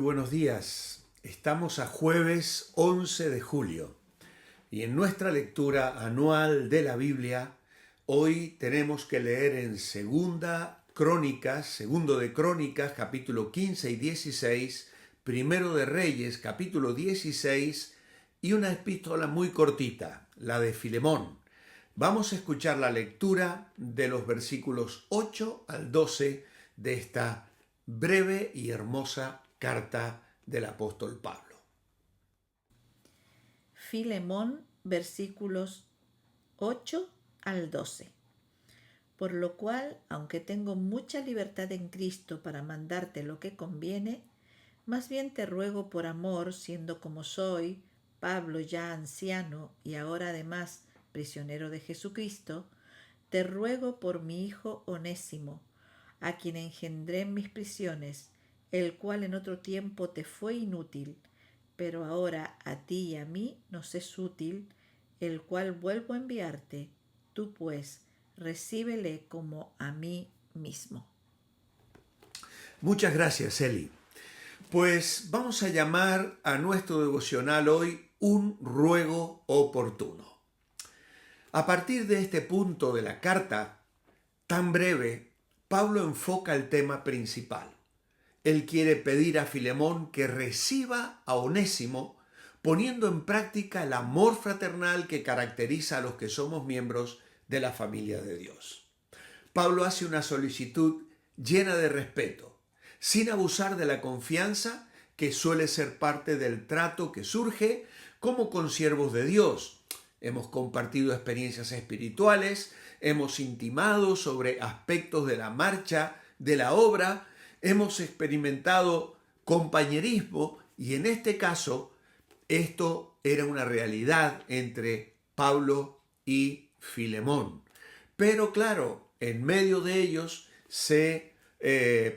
buenos días. Estamos a jueves 11 de julio y en nuestra lectura anual de la Biblia hoy tenemos que leer en segundo de Crónicas, capítulo 15 y 16, primero de Reyes, capítulo 16 y una epístola muy cortita, la de Filemón. Vamos a escuchar la lectura de los versículos 8 al 12 de esta breve y hermosa carta del apóstol Pablo. Filemón, versículos 8 al 12. Por lo cual, aunque tengo mucha libertad en Cristo para mandarte lo que conviene, más bien te ruego por amor, siendo como soy, Pablo ya anciano y ahora además prisionero de Jesucristo, te ruego por mi hijo Onésimo, a quien engendré en mis prisiones, el cual en otro tiempo te fue inútil, pero ahora a ti y a mí nos es útil, el cual vuelvo a enviarte. Tú pues, recíbele como a mí mismo. Muchas gracias, Eli. Pues vamos a llamar a nuestro devocional hoy un ruego oportuno. A partir de este punto de la carta, tan breve, Pablo enfoca el tema principal. Él quiere pedir a Filemón que reciba a Onésimo, poniendo en práctica el amor fraternal que caracteriza a los que somos miembros de la familia de Dios. Pablo hace una solicitud llena de respeto, sin abusar de la confianza que suele ser parte del trato que surge como consiervos de Dios. Hemos compartido experiencias espirituales, hemos intimado sobre aspectos de la marcha, de la obra, hemos experimentado compañerismo y en este caso esto era una realidad entre Pablo y Filemón. Pero claro, en medio de ellos se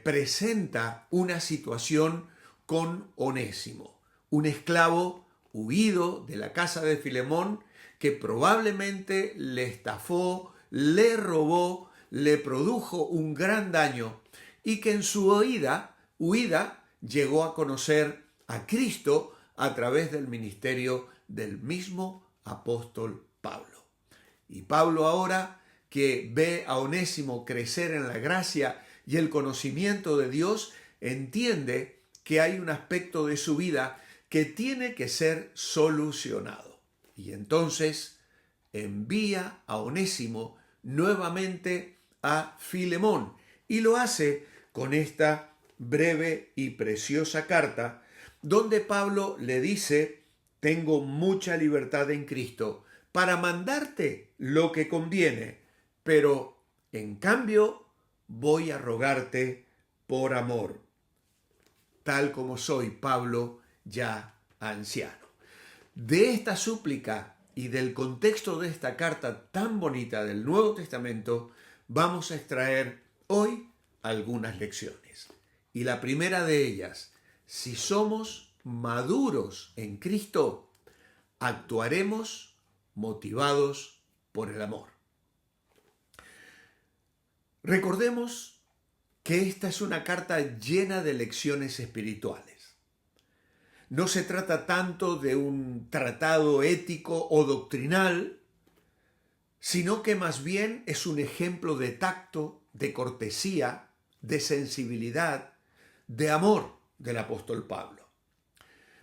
presenta una situación con Onésimo, un esclavo huido de la casa de Filemón que probablemente le estafó, le robó, le produjo un gran daño y que en su huida llegó a conocer a Cristo a través del ministerio del mismo apóstol Pablo. Y Pablo ahora que ve a Onésimo crecer en la gracia y el conocimiento de Dios, entiende que hay un aspecto de su vida que tiene que ser solucionado. Y entonces envía a Onésimo nuevamente a Filemón y lo hace con esta breve y preciosa carta donde Pablo le dice: tengo mucha libertad en Cristo para mandarte lo que conviene, pero en cambio voy a rogarte por amor, tal como soy Pablo ya anciano. De esta súplica y del contexto de esta carta tan bonita del Nuevo Testamento vamos a extraer hoy algunas lecciones. Y la primera de ellas: si somos maduros en Cristo, actuaremos motivados por el amor. Recordemos que esta es una carta llena de lecciones espirituales. No se trata tanto de un tratado ético o doctrinal, sino que más bien es un ejemplo de tacto, de cortesía, de sensibilidad, de amor del apóstol Pablo.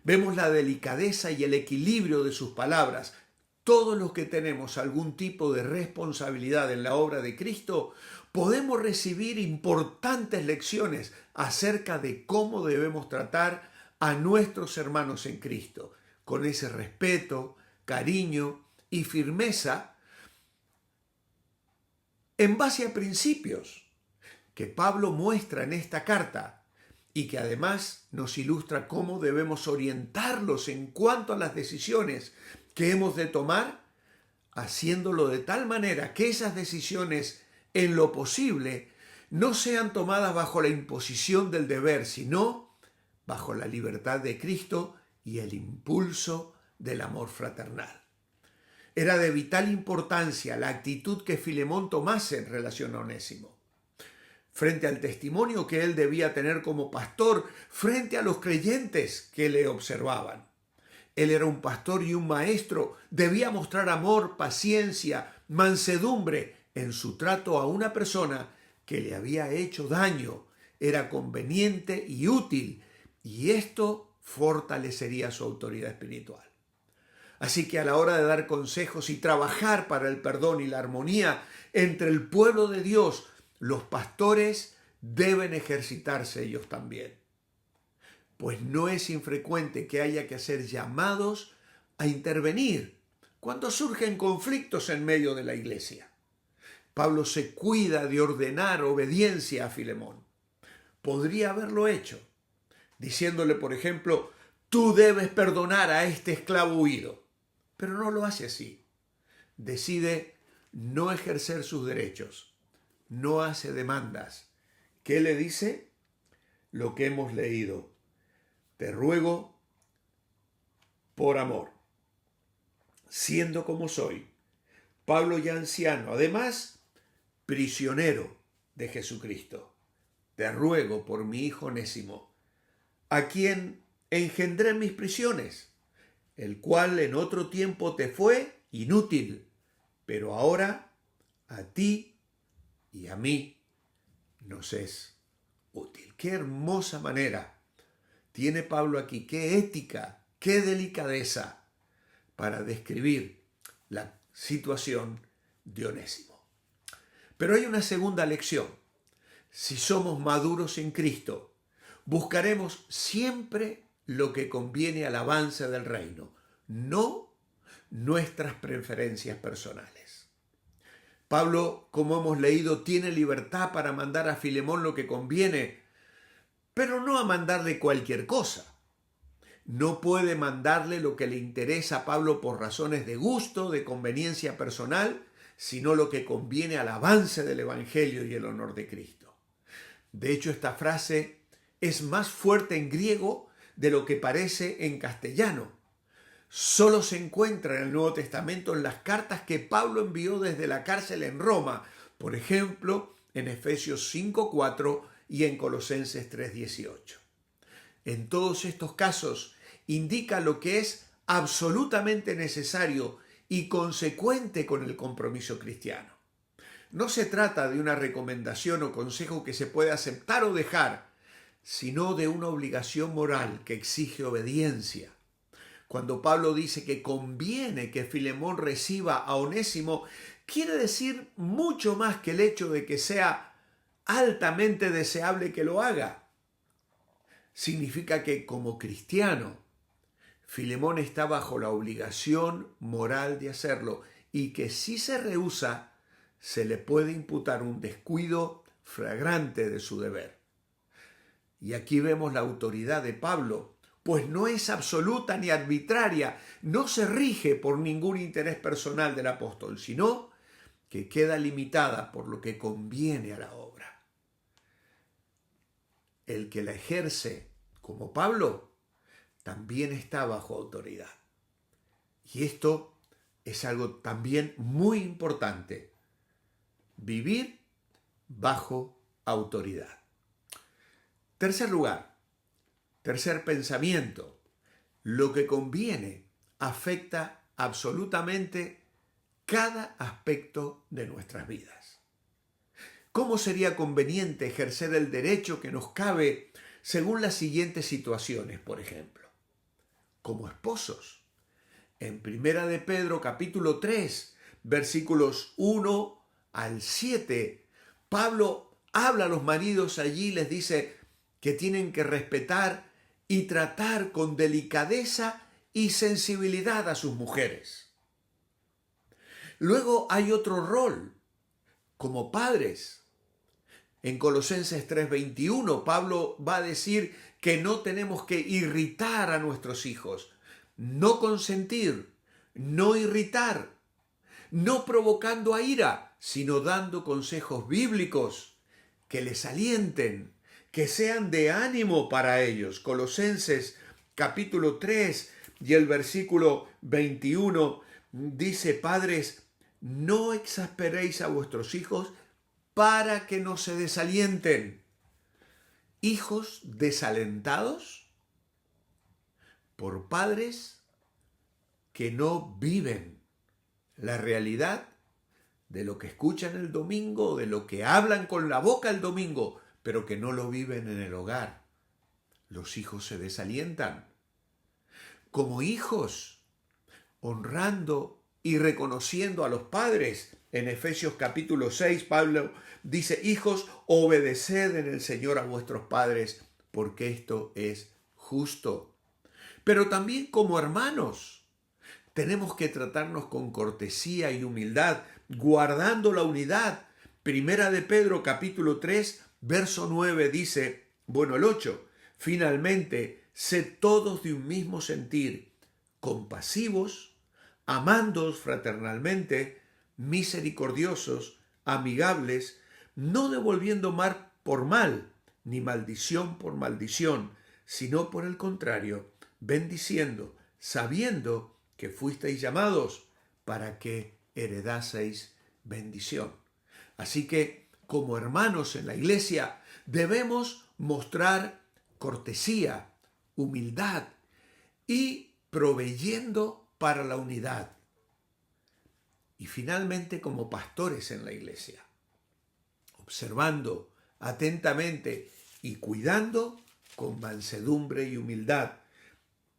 Vemos la delicadeza y el equilibrio de sus palabras. Todos los que tenemos algún tipo de responsabilidad en la obra de Cristo podemos recibir importantes lecciones acerca de cómo debemos tratar a nuestros hermanos en Cristo, con ese respeto, cariño y firmeza en base a principios que Pablo muestra en esta carta y que además nos ilustra cómo debemos orientarlos en cuanto a las decisiones que hemos de tomar, haciéndolo de tal manera que esas decisiones, en lo posible, no sean tomadas bajo la imposición del deber, sino bajo la libertad de Cristo y el impulso del amor fraternal. Era de vital importancia la actitud que Filemón tomase en relación a Onésimo. frente al testimonio que él debía tener como pastor, frente a los creyentes que le observaban. Él era un pastor y un maestro, debía mostrar amor, paciencia, mansedumbre en su trato a una persona que le había hecho daño. Era conveniente y útil, y esto fortalecería su autoridad espiritual. Así que a la hora de dar consejos y trabajar para el perdón y la armonía entre el pueblo de Dios, los pastores deben ejercitarse ellos también. Pues no es infrecuente que haya que ser llamados a intervenir cuando surgen conflictos en medio de la iglesia. Pablo se cuida de ordenar obediencia a Filemón. Podría haberlo hecho, diciéndole, por ejemplo, tú debes perdonar a este esclavo huido. Pero no lo hace así. Decide no ejercer sus derechos. No hace demandas. ¿Qué le dice? Lo que hemos leído. Te ruego por amor, siendo como soy, Pablo ya anciano, además prisionero de Jesucristo. Te ruego por mi hijo Onésimo, a quien engendré en mis prisiones, el cual en otro tiempo te fue inútil, pero ahora a ti y a mí nos es útil. Qué hermosa manera tiene Pablo aquí, qué ética, qué delicadeza para describir la situación de Onésimo. Pero hay una segunda lección. Si somos maduros en Cristo, buscaremos siempre lo que conviene al avance del reino, no nuestras preferencias personales. Pablo, como hemos leído, tiene libertad para mandar a Filemón lo que conviene, pero no a mandarle cualquier cosa. No puede mandarle lo que le interesa a Pablo por razones de gusto, de conveniencia personal, sino lo que conviene al avance del Evangelio y el honor de Cristo. De hecho, esta frase es más fuerte en griego de lo que parece en castellano. Solo se encuentra en el Nuevo Testamento en las cartas que Pablo envió desde la cárcel en Roma, por ejemplo, en Efesios 5:4 y en Colosenses 3:18. En todos estos casos indica lo que es absolutamente necesario y consecuente con el compromiso cristiano. No se trata de una recomendación o consejo que se puede aceptar o dejar, sino de una obligación moral que exige obediencia. Cuando Pablo dice que conviene que Filemón reciba a Onésimo, quiere decir mucho más que el hecho de que sea altamente deseable que lo haga. Significa que como cristiano, Filemón está bajo la obligación moral de hacerlo y que si se rehúsa, se le puede imputar un descuido flagrante de su deber. Y aquí vemos la autoridad de Pablo, pues no es absoluta ni arbitraria, no se rige por ningún interés personal del apóstol, sino que queda limitada por lo que conviene a la obra. El que la ejerce, como Pablo, también está bajo autoridad. Y esto es algo también muy importante, vivir bajo autoridad. Tercer lugar, tercer pensamiento, lo que conviene afecta absolutamente cada aspecto de nuestras vidas. ¿Cómo sería conveniente ejercer el derecho que nos cabe según las siguientes situaciones, por ejemplo? Como esposos. En Primera de Pedro, capítulo 3, versículos 1 al 7, Pablo habla a los maridos allí y les dice que tienen que respetar y tratar con delicadeza y sensibilidad a sus mujeres. Luego hay otro rol, como padres. En Colosenses 3:21, Pablo va a decir que no tenemos que irritar a nuestros hijos, no consentir, no irritar, no provocando a ira, sino dando consejos bíblicos que les alienten, que sean de ánimo para ellos. Colosenses capítulo 3 y el versículo 21 dice: padres, no exasperéis a vuestros hijos para que no se desalienten. Hijos desalentados por padres que no viven la realidad de lo que escuchan el domingo, de lo que hablan con la boca el domingo, pero que no lo viven en el hogar. Los hijos se desalientan. Como hijos, honrando y reconociendo a los padres. En Efesios capítulo 6, Pablo dice: hijos, obedeced en el Señor a vuestros padres, porque esto es justo. Pero también como hermanos, tenemos que tratarnos con cortesía y humildad, guardando la unidad. Primera de Pedro capítulo 3, verso 9 dice, el 8, finalmente, sed todos de un mismo sentir, compasivos, amándoos fraternalmente, misericordiosos, amigables, no devolviendo mal por mal, ni maldición por maldición, sino por el contrario, bendiciendo, sabiendo que fuisteis llamados para que heredaseis bendición. Así que, como hermanos en la iglesia, debemos mostrar cortesía, humildad y proveyendo para la unidad. Y finalmente, como pastores en la iglesia, observando atentamente y cuidando con mansedumbre y humildad.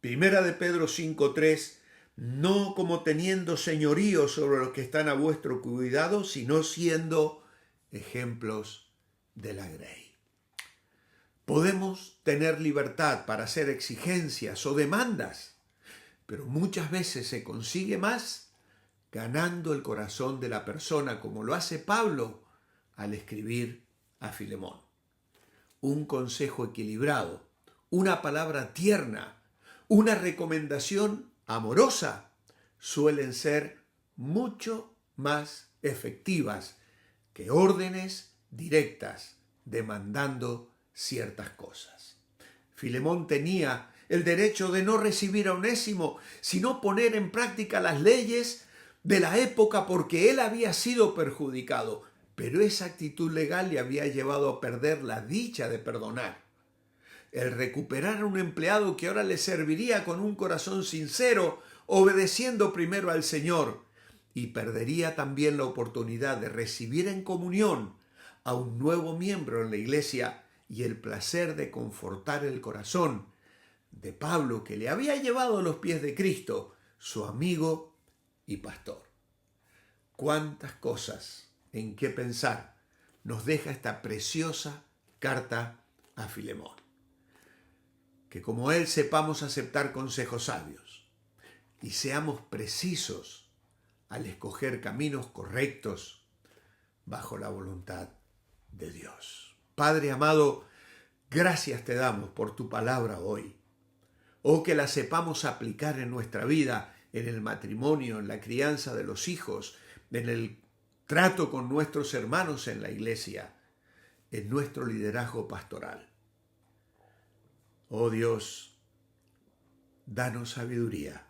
Primera de Pedro 5:3, no como teniendo señorío sobre los que están a vuestro cuidado, sino siendo ejemplos de la grey. Podemos tener libertad para hacer exigencias o demandas, pero muchas veces se consigue más ganando el corazón de la persona, como lo hace Pablo al escribir a Filemón. Un consejo equilibrado, una palabra tierna, una recomendación amorosa suelen ser mucho más efectivas que órdenes directas demandando ciertas cosas. Filemón tenía el derecho de no recibir a Onésimo, sino poner en práctica las leyes de la época porque él había sido perjudicado, pero esa actitud legal le había llevado a perder la dicha de perdonar. El recuperar a un empleado que ahora le serviría con un corazón sincero, obedeciendo primero al Señor, y perdería también la oportunidad de recibir en comunión a un nuevo miembro en la iglesia y el placer de confortar el corazón de Pablo, que le había llevado a los pies de Cristo, su amigo y pastor. Cuántas cosas en qué pensar nos deja esta preciosa carta a Filemón. Que como él sepamos aceptar consejos sabios y seamos precisos al escoger caminos correctos bajo la voluntad de Dios. Padre amado, gracias te damos por tu palabra hoy. Oh, que la sepamos aplicar en nuestra vida, en el matrimonio, en la crianza de los hijos, en el trato con nuestros hermanos en la iglesia, en nuestro liderazgo pastoral. Oh Dios, danos sabiduría,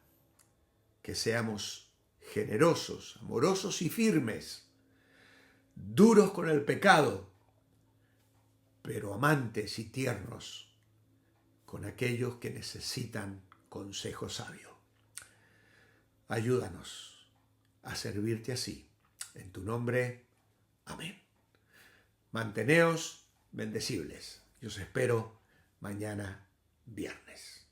que seamos generosos, amorosos y firmes, duros con el pecado, pero amantes y tiernos con aquellos que necesitan consejo sabio. Ayúdanos a servirte así. En tu nombre, amén. Manteneos bendecibles. Yo os espero mañana viernes.